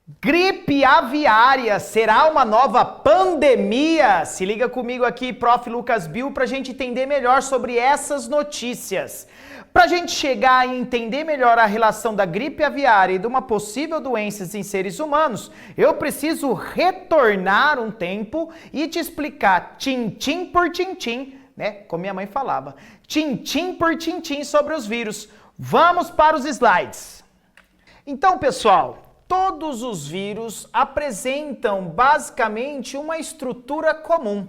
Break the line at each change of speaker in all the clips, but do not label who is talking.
Gripe aviária será uma nova pandemia? Se liga comigo aqui, Prof. Lucas Bill, para a gente entender melhor sobre essas notícias. Para a gente chegar e entender melhor a relação da gripe aviária e de uma possível doença em seres humanos, eu preciso retornar um tempo e te explicar tintim por tintim, né? Como minha mãe falava, tintim por tintim sobre os vírus. Vamos para os slides. Então, pessoal, todos os vírus apresentam basicamente uma estrutura comum,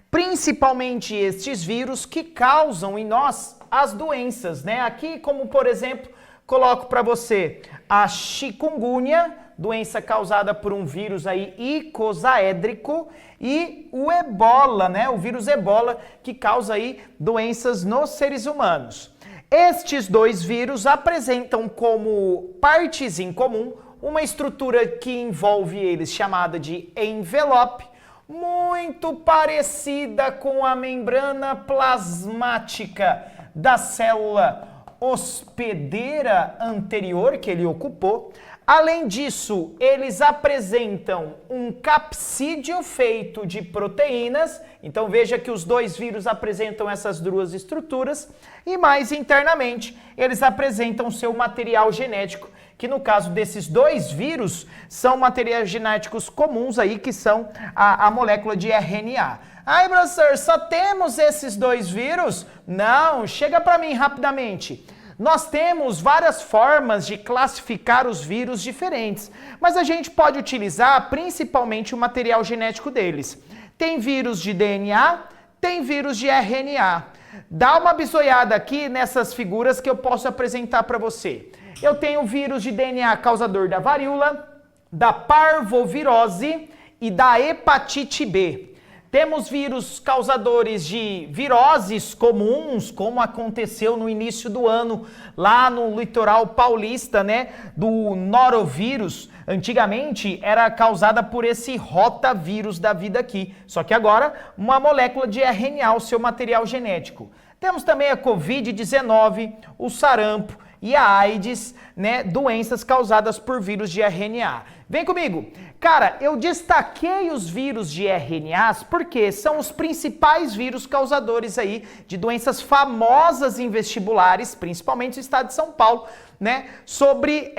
principalmente estes vírus que causam em nós as doenças, né? Aqui, como por exemplo, coloco para você a chikungunya, doença causada por um vírus aí icosaédrico, e o ebola, né? O vírus ebola que causa aí doenças nos seres humanos. Estes dois vírus apresentam como partes em comum uma estrutura que envolve eles chamada de envelope, muito parecida com a membrana plasmática da célula hospedeira anterior que ele ocupou. Além disso, eles apresentam um capsídeo feito de proteínas, então veja que os dois vírus apresentam essas duas estruturas, e mais internamente, eles apresentam seu material genético, que no caso desses dois vírus, são materiais genéticos comuns aí, que são a molécula de RNA. Ai, professor, só temos esses dois vírus? Não, chega para mim rapidamente. Nós temos várias formas de classificar os vírus diferentes, mas a gente pode utilizar principalmente o material genético deles. Tem vírus de DNA, tem vírus de RNA. Dá uma bisoiada aqui nessas figuras que eu posso apresentar para você. Eu tenho vírus de DNA causador da varíola, da parvovirose e da hepatite B. Temos vírus causadores de viroses comuns, como aconteceu no início do ano, lá no litoral paulista, né? Do norovírus. Antigamente era causada por esse rotavírus da vida aqui. Só que agora, uma molécula de RNA, o seu material genético. Temos também a Covid-19, o sarampo e a AIDS, né? Doenças causadas por vírus de RNA. Vem comigo! Cara, eu destaquei os vírus de RNAs porque são os principais vírus causadores aí de doenças famosas em vestibulares, principalmente no estado de São Paulo, né? Sobre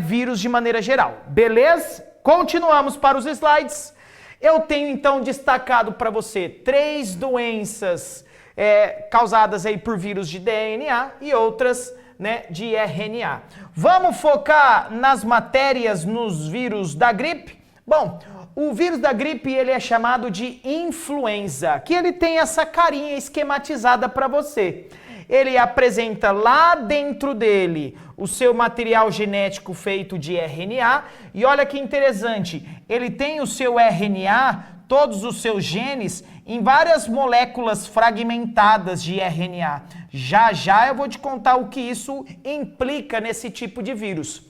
vírus de maneira geral. Beleza? Continuamos para os slides. Eu tenho então destacado para você 3 doenças causadas aí por vírus de DNA e outras, né, de RNA. Vamos focar nas matérias nos vírus da gripe? Bom, o vírus da gripe ele é chamado de influenza, que ele tem essa carinha esquematizada para você. Ele apresenta lá dentro dele o seu material genético feito de RNA, e olha que interessante, ele tem o seu RNA, todos os seus genes, em várias moléculas fragmentadas de RNA. Já eu vou te contar o que isso implica nesse tipo de vírus.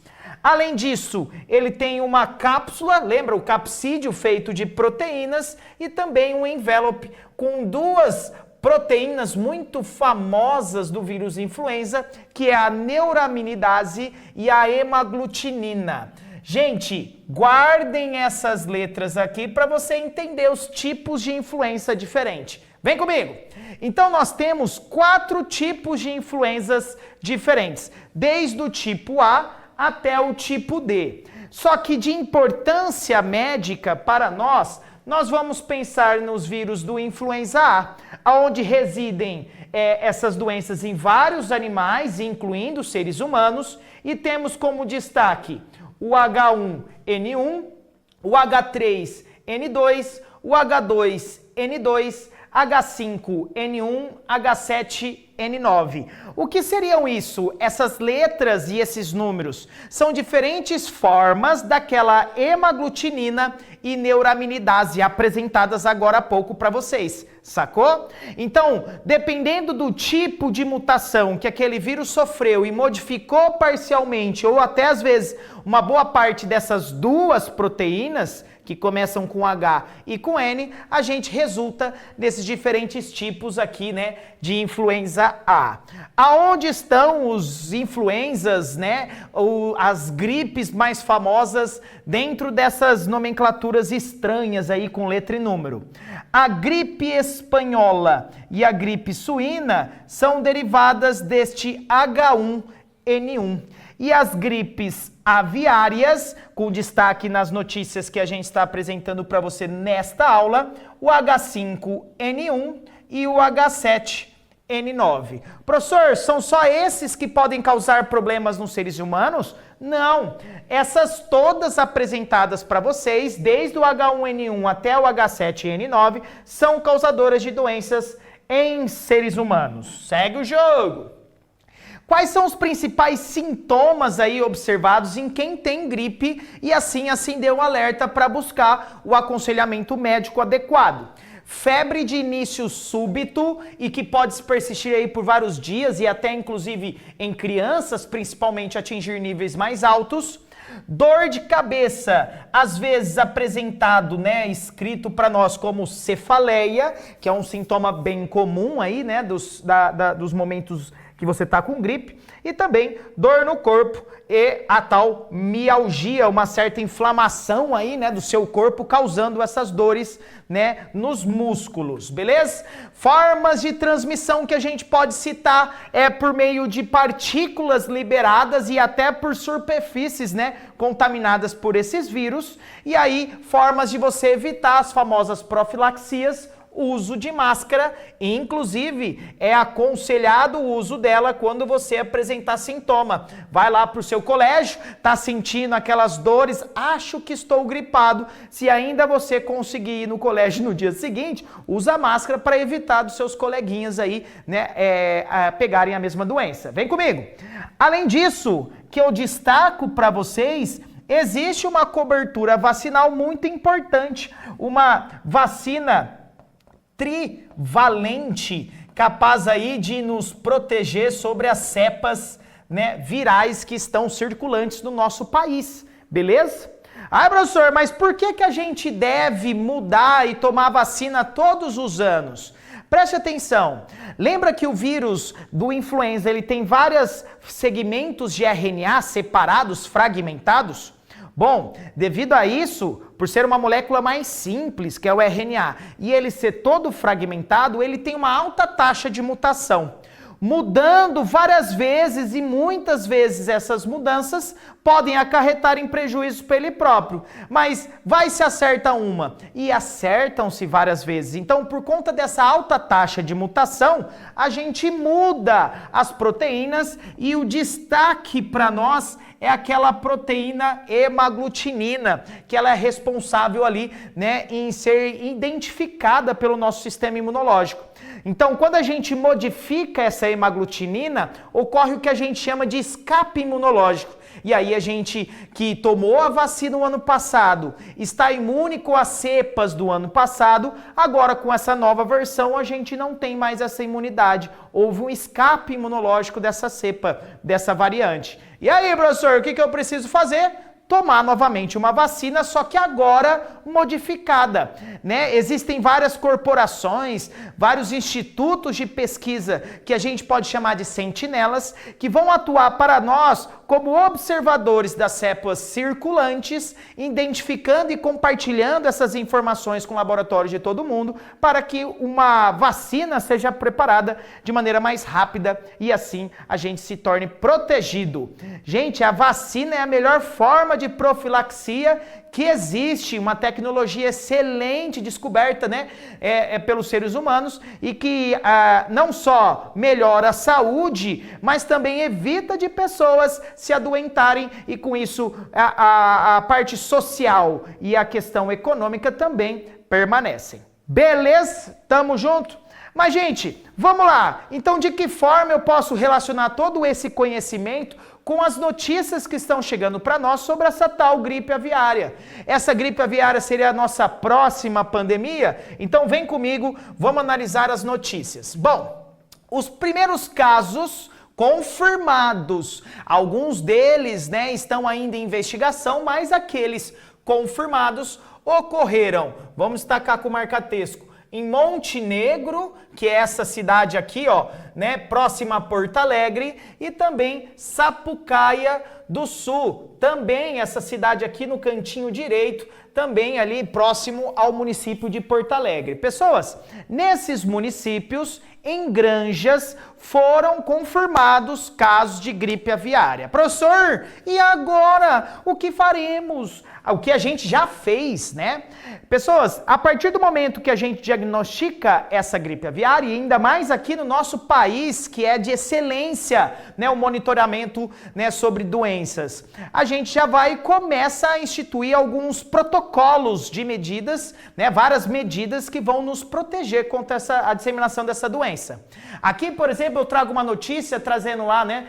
Além disso, ele tem uma cápsula, lembra o capsídeo feito de proteínas, e também um envelope com 2 proteínas muito famosas do vírus influenza, que é a neuraminidase e a hemaglutinina. Gente, guardem essas letras aqui para você entender os tipos de influenza diferentes. Vem comigo! Então nós temos 4 tipos de influenzas diferentes, desde o tipo A até o tipo D. Só que de importância médica para nós vamos pensar nos vírus do influenza A, onde residem essas doenças em vários animais, incluindo seres humanos, e temos como destaque o H1N1, o H3N2, o H2N2, H5N1, H7N9. O que seriam isso? Essas letras e esses números são diferentes formas daquela hemaglutinina e neuraminidase apresentadas agora há pouco para vocês, sacou? Então, dependendo do tipo de mutação que aquele vírus sofreu e modificou parcialmente ou até às vezes uma boa parte dessas 2 proteínas que começam com H e com N, a gente resulta nesses diferentes tipos aqui, né, de influenza A. Aonde estão os influenzas, né, as gripes mais famosas dentro dessas nomenclaturas estranhas aí com letra e número? A gripe espanhola e a gripe suína são derivadas deste H1N1. E as gripes aviárias, com destaque nas notícias que a gente está apresentando para você nesta aula, o H5N1 e o H7N9. Professor, são só esses que podem causar problemas nos seres humanos? Não, essas todas apresentadas para vocês, desde o H1N1 até o H7N9, são causadoras de doenças em seres humanos. Segue o jogo! Quais são os principais sintomas aí observados em quem tem gripe e assim acendeu o alerta para buscar o aconselhamento médico adequado? Febre de início súbito e que pode se persistir aí por vários dias e até inclusive em crianças, principalmente atingir níveis mais altos. Dor de cabeça, às vezes apresentado, né, escrito para nós como cefaleia, que é um sintoma bem comum aí, né, dos momentos que você está com gripe, e também dor no corpo e a tal mialgia, uma certa inflamação aí, né, do seu corpo, causando essas dores, né, nos músculos, beleza? Formas de transmissão que a gente pode citar é por meio de partículas liberadas e até por superfícies, né, contaminadas por esses vírus, e aí formas de você evitar as famosas profilaxias, uso de máscara, e inclusive é aconselhado o uso dela quando você apresentar sintoma. Vai lá para o seu colégio, tá sentindo aquelas dores, acho que estou gripado. Se ainda você conseguir ir no colégio no dia seguinte, usa máscara para evitar dos seus coleguinhas aí, né, pegarem a mesma doença. Vem comigo! Além disso, que eu destaco para vocês, existe uma cobertura vacinal muito importante, uma vacina trivalente, capaz aí de nos proteger sobre as cepas, né, virais que estão circulantes no nosso país, beleza? Ah, professor, mas por que a gente deve mudar e tomar vacina todos os anos? Preste atenção, lembra que o vírus do influenza ele tem vários segmentos de RNA separados, fragmentados? Bom, devido a isso, por ser uma molécula mais simples, que é o RNA, e ele ser todo fragmentado, ele tem uma alta taxa de mutação. Mudando várias vezes e muitas vezes essas mudanças podem acarretar em prejuízos para ele próprio. Mas vai se acerta uma e acertam-se várias vezes. Então, por conta dessa alta taxa de mutação, a gente muda as proteínas e o destaque para nós é aquela proteína hemaglutinina, que ela é responsável ali, né, em ser identificada pelo nosso sistema imunológico. Então, quando a gente modifica essa hemaglutinina, ocorre o que a gente chama de escape imunológico. E aí a gente que tomou a vacina no ano passado, está imune com as cepas do ano passado, agora com essa nova versão a gente não tem mais essa imunidade. Houve um escape imunológico dessa cepa, dessa variante. E aí, professor, o que eu preciso fazer? Tomar novamente uma vacina, só que agora modificada, né? Existem várias corporações, vários institutos de pesquisa que a gente pode chamar de sentinelas, que vão atuar para nós como observadores das cepas circulantes, identificando e compartilhando essas informações com laboratórios de todo mundo, para que uma vacina seja preparada de maneira mais rápida e assim a gente se torne protegido. Gente, a vacina é a melhor forma de profilaxia que existe, uma tecnologia excelente descoberta, né, pelos seres humanos e que não só melhora a saúde, mas também evita de pessoas se adoentarem e com isso a parte social e a questão econômica também permanecem. Beleza? Tamo junto? Mas, gente, vamos lá. Então, de que forma eu posso relacionar todo esse conhecimento com as notícias que estão chegando para nós sobre essa tal gripe aviária? Essa gripe aviária seria a nossa próxima pandemia? Então, vem comigo, vamos analisar as notícias. Bom, os primeiros casos confirmados, alguns deles, né, estão ainda em investigação, mas aqueles confirmados ocorreram, vamos destacar com o marca-texto, em Montenegro, que é essa cidade aqui, ó, né, próxima a Porto Alegre, e também Sapucaia do Sul, também essa cidade aqui no cantinho direito, também ali próximo ao município de Porto Alegre. Pessoas, nesses municípios, em granjas, foram confirmados casos de gripe aviária. Professor, e agora? O que faremos? O que a gente já fez, né? Pessoas, a partir do momento que a gente diagnostica essa gripe aviária, e ainda mais aqui no nosso país, que é de excelência, né, o monitoramento, né, sobre doenças, a gente já vai e começa a instituir alguns protocolos de medidas, né, várias medidas que vão nos proteger contra a disseminação dessa doença. Aqui, por exemplo, eu trago uma notícia trazendo lá, né,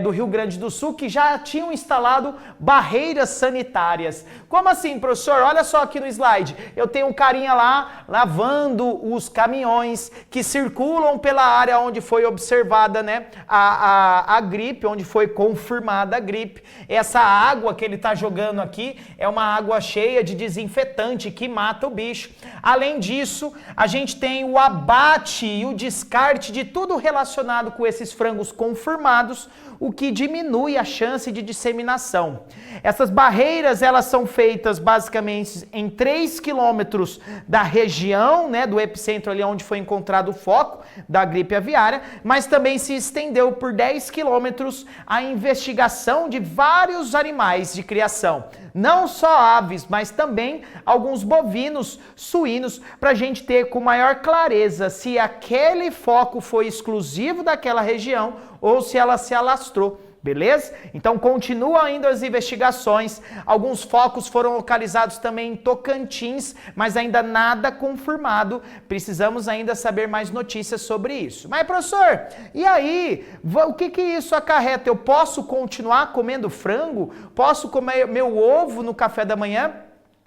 do Rio Grande do Sul, que já tinham instalado barreiras sanitárias. Como assim, professor? Olha só aqui no slide. Eu tenho um carinha lá lavando os caminhões que circulam pela área onde foi observada, né, a gripe, onde foi confirmada a gripe. Essa água que ele está jogando aqui é uma água cheia de desinfetante que mata o bicho. Além disso, a gente tem o abate e o descarte de tudo relacionado com esses frangos confirmados, o que diminui a chance de disseminação. Essas barreiras, elas são feitas basicamente em 3 quilômetros da região, né, do epicentro ali onde foi encontrado o foco da gripe aviária, mas também se estendeu por 10 quilômetros a investigação de vários animais de criação. Não só aves, mas também alguns bovinos, suínos, para a gente ter com maior clareza se aquele foco foi exclusivo daquela região ou se ela se alastrou. Beleza? Então continuam ainda as investigações, alguns focos foram localizados também em Tocantins, mas ainda nada confirmado, precisamos ainda saber mais notícias sobre isso. Mas professor, e aí, o que isso acarreta? Eu posso continuar comendo frango? Posso comer meu ovo no café da manhã?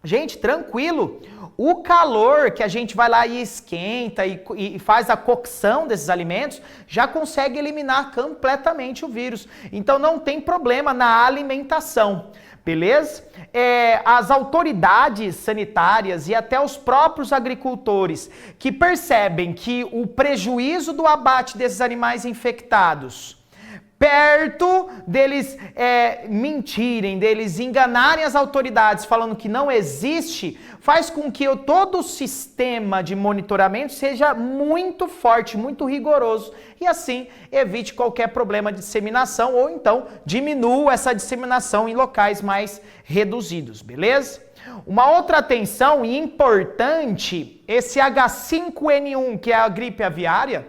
Gente, tranquilo. O calor que a gente vai lá e esquenta e faz a cocção desses alimentos já consegue eliminar completamente o vírus. Então não tem problema na alimentação, beleza? As autoridades sanitárias e até os próprios agricultores que percebem que o prejuízo do abate desses animais infectados, perto deles mentirem, deles enganarem as autoridades falando que não existe, faz com que todo o sistema de monitoramento seja muito forte, muito rigoroso e assim evite qualquer problema de disseminação ou então diminua essa disseminação em locais mais reduzidos, beleza? Uma outra atenção importante, esse H5N1, que é a gripe aviária,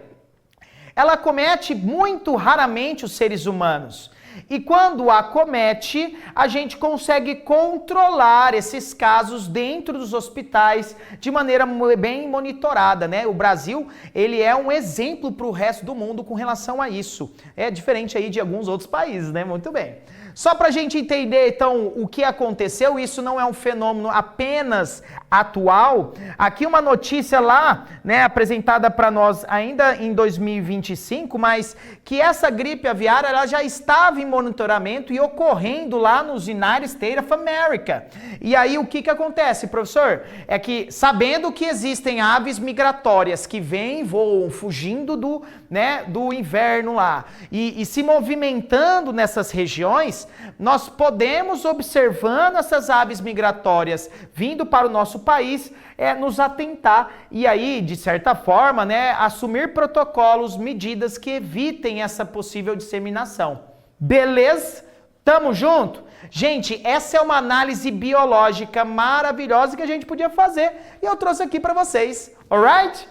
ela acomete muito raramente os seres humanos. E quando acomete, a gente consegue controlar esses casos dentro dos hospitais de maneira bem monitorada, né? O Brasil, ele é um exemplo para o resto do mundo com relação a isso. É diferente aí de alguns outros países, né? Muito bem. Só para a gente entender, então, o que aconteceu, isso não é um fenômeno apenas atual. Aqui uma notícia lá, né, apresentada para nós ainda em 2025, mas que essa gripe aviária ela já estava em monitoramento e ocorrendo lá nos United States of America. E aí o que acontece, professor? É que sabendo que existem aves migratórias que vêm, voam, fugindo do inverno lá e se movimentando nessas regiões, nós podemos, observando essas aves migratórias vindo para o nosso país, nos atentar e aí, de certa forma, né, assumir protocolos, medidas que evitem essa possível disseminação. Beleza? Tamo junto? Gente, essa é uma análise biológica maravilhosa que a gente podia fazer e eu trouxe aqui para vocês, alright?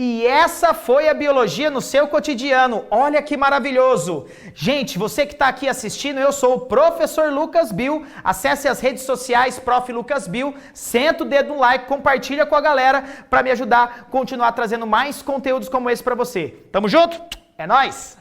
E essa foi a biologia no seu cotidiano. Olha que maravilhoso! Gente, você que está aqui assistindo, eu sou o Professor Lucas Bill. Acesse as redes sociais Prof. Lucas Bill, senta o dedo no like, compartilha com a galera para me ajudar a continuar trazendo mais conteúdos como esse para você. Tamo junto? É nóis!